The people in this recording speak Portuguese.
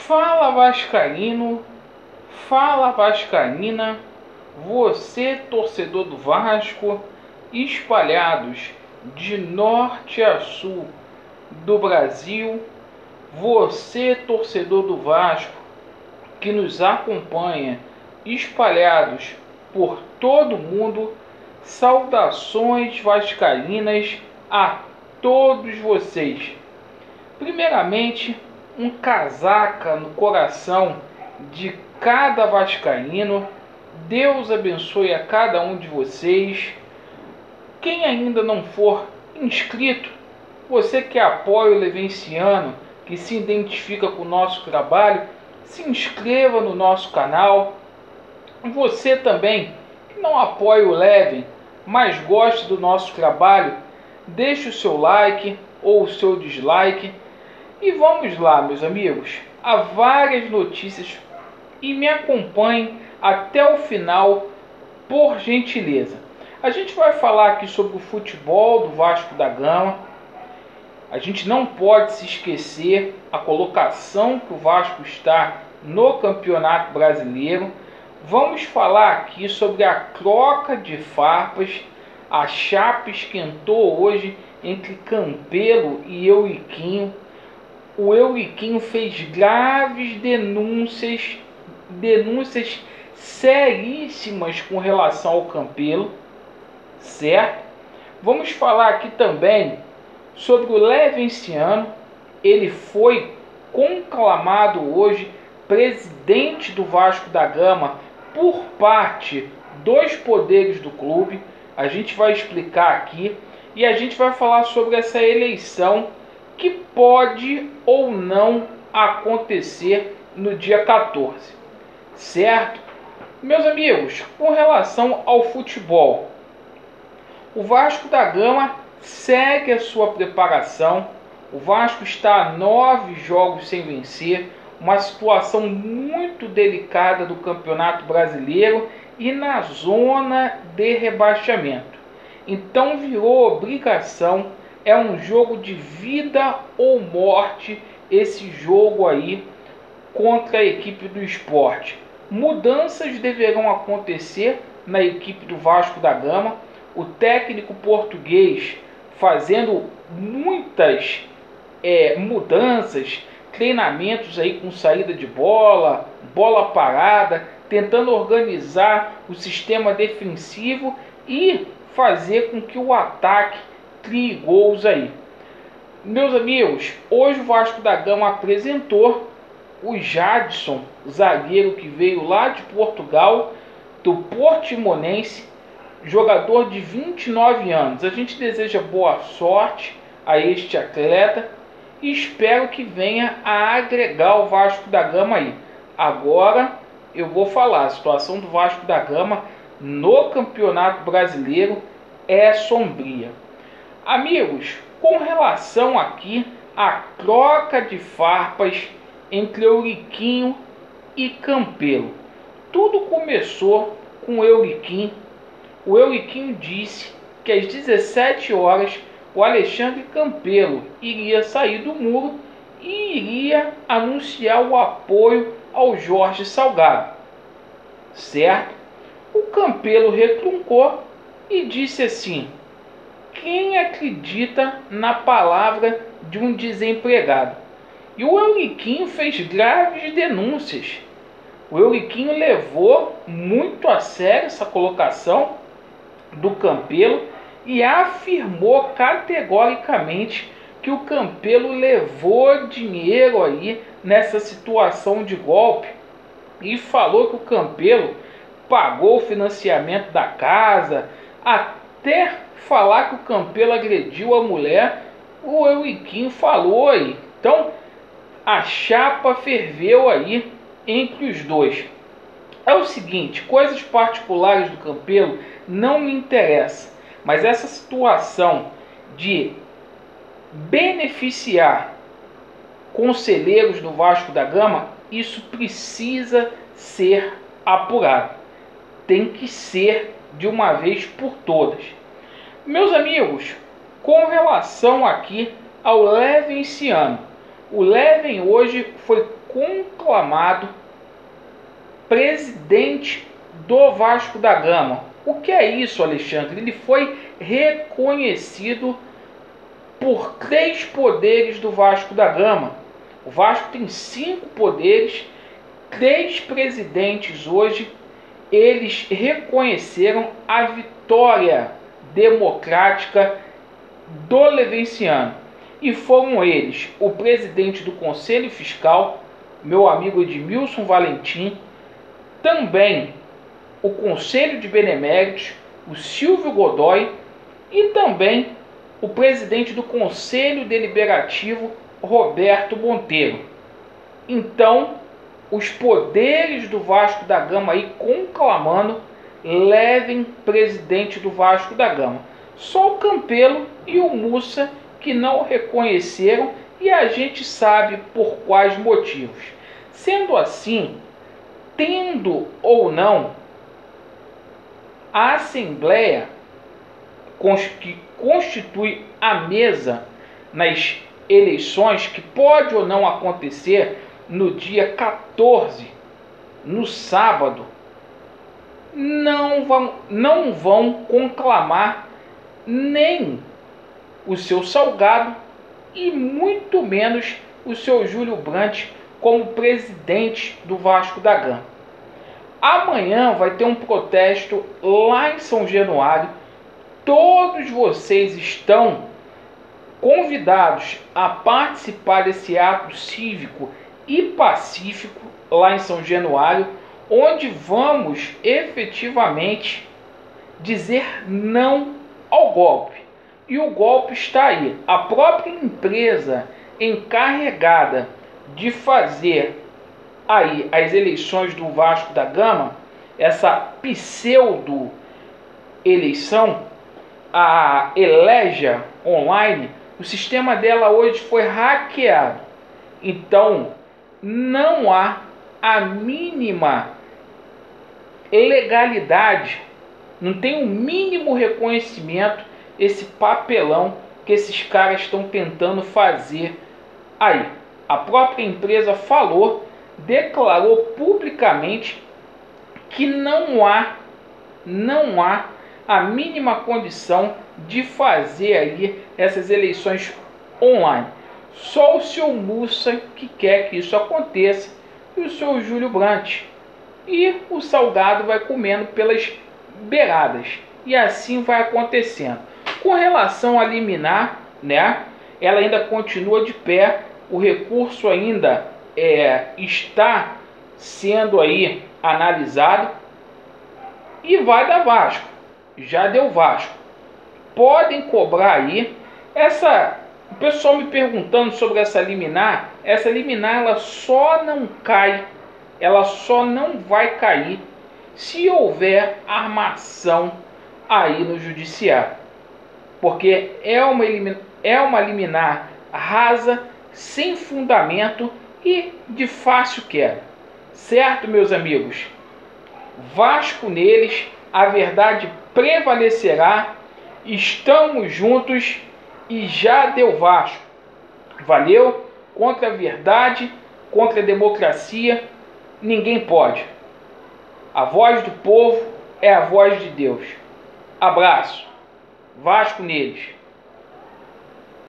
Fala Vascaíno, fala Vascaína, você torcedor do Vasco, espalhados de norte a sul do Brasil, você torcedor do Vasco que nos acompanha, espalhados por todo o mundo, saudações vascaínas a todos vocês. Primeiramente, um casaca no coração de cada vascaíno. Deus abençoe a cada um de vocês. Quem ainda não for inscrito, você que apoia o Levenciano, que se identifica com o nosso trabalho, se inscreva no nosso canal. Você também que não apoia o Leven, mas gosta do nosso trabalho, deixe o seu like ou o seu dislike. E vamos lá, meus amigos, há várias notícias e me acompanhem até o final, por gentileza. A gente vai falar aqui sobre o futebol do Vasco da Gama. A gente não pode se esquecer a colocação que o Vasco está no Campeonato Brasileiro. Vamos falar aqui sobre a troca de farpas. A chapa esquentou hoje entre Campelo e Euriquinho. O Euriquinho fez graves denúncias seríssimas com relação ao Campelo, certo? Vamos falar aqui também sobre o Levenciano. Ele foi conclamado hoje presidente do Vasco da Gama por parte dos poderes do clube. A gente vai explicar aqui e a gente vai falar sobre essa eleição que pode ou não acontecer no dia 14, certo? Meus amigos, com relação ao futebol, o Vasco da Gama segue a sua preparação. O Vasco está a 9 jogos sem vencer, uma situação muito delicada do Campeonato Brasileiro e na zona de rebaixamento. Então virou obrigação, é um jogo de vida ou morte esse jogo aí contra a equipe do Sport. Mudanças deverão acontecer na equipe do Vasco da Gama. O técnico português fazendo muitas mudanças, treinamentos aí com saída de bola, bola parada, tentando organizar o sistema defensivo e fazer com que o ataque crie gols aí. Meus amigos, hoje o Vasco da Gama apresentou o Jadson, zagueiro que veio lá de Portugal, do Portimonense, jogador de 29 anos. A gente deseja boa sorte a este atleta e espero que venha a agregar o Vasco da Gama aí. Agora eu vou falar, a situação do Vasco da Gama no Campeonato Brasileiro é sombria. Amigos, com relação aqui à troca de farpas entre Euriquinho e Campelo, tudo começou com o Euriquinho. O Euriquinho disse que às 17 horas o Alexandre Campelo iria sair do muro e iria anunciar o apoio ao Jorge Salgado, certo? O Campelo retruncou e disse assim: quem acredita na palavra de um desempregado? E o Euriquinho fez graves denúncias. O Euriquinho levou muito a sério essa colocação do Campelo e afirmou categoricamente que o Campelo levou dinheiro aí nessa situação de golpe e falou que o Campelo pagou o financiamento da casa, até falar que o Campelo agrediu a mulher, o Euriquinho falou aí. Então a chapa ferveu aí entre os dois. É o seguinte, coisas particulares do Campelo não me interessam, mas essa situação de beneficiar conselheiros do Vasco da Gama, isso precisa ser apurado. Tem que ser de uma vez por todas. Meus amigos, com relação aqui ao Levenciano, O Leven hoje foi conclamado presidente do Vasco da Gama. O que é isso, Alexandre? Ele foi reconhecido por 3 poderes do Vasco da Gama. O Vasco tem 5 poderes, 3 presidentes hoje, eles reconheceram a vitória democrática do Levenciano. E foram eles, o presidente do Conselho Fiscal, meu amigo Edmilson Valentim, também o Conselho de Beneméritos, o Silvio Godoy, e também o presidente do Conselho Deliberativo, Roberto Monteiro. Então, os poderes do Vasco da Gama aí conclamando Leven presidente do Vasco da Gama. Só o Campelo e o Mussa que não o reconheceram, e a gente sabe por quais motivos. Sendo assim, tendo ou não, a Assembleia que constitui a mesa nas eleições, que pode ou não acontecer no dia 14, no sábado, não vão conclamar nem o seu Salgado e muito menos o seu Júlio Brandt como presidente do Vasco da Gama. Amanhã vai ter um protesto lá em São Januário. Todos vocês estão convidados a participar desse ato cívico e pacífico lá em São Januário, onde vamos efetivamente dizer não ao golpe. E o golpe está aí. A própria empresa encarregada de fazer aí as eleições do Vasco da Gama, essa pseudo eleição, a Eleja Online, o sistema dela hoje foi hackeado. Então não há a mínima legalidade, não tem o mínimo reconhecimento esse papelão que esses caras estão tentando fazer aí. A própria empresa falou, declarou publicamente que não há a mínima condição de fazer aí essas eleições online. Só o seu Mussa que quer que isso aconteça, e o seu Júlio Brandt. E o Salgado vai comendo pelas beiradas. E assim vai acontecendo. Com relação a liminar, né, ela ainda continua de pé. O recurso ainda está sendo aí analisado. E vai dar Vasco. Já deu Vasco. Podem cobrar aí. O pessoal me perguntando sobre essa liminar. Essa liminar ela só não cai, ela só não vai cair se houver armação aí no judiciário. Porque é uma liminar rasa, sem fundamento e de fácil queda. Certo, meus amigos? Vasco neles, a verdade prevalecerá. Estamos juntos e já deu Vasco. Valeu? Contra a verdade, contra a democracia, ninguém pode. A voz do povo é a voz de Deus. Abraço. Vasco neles.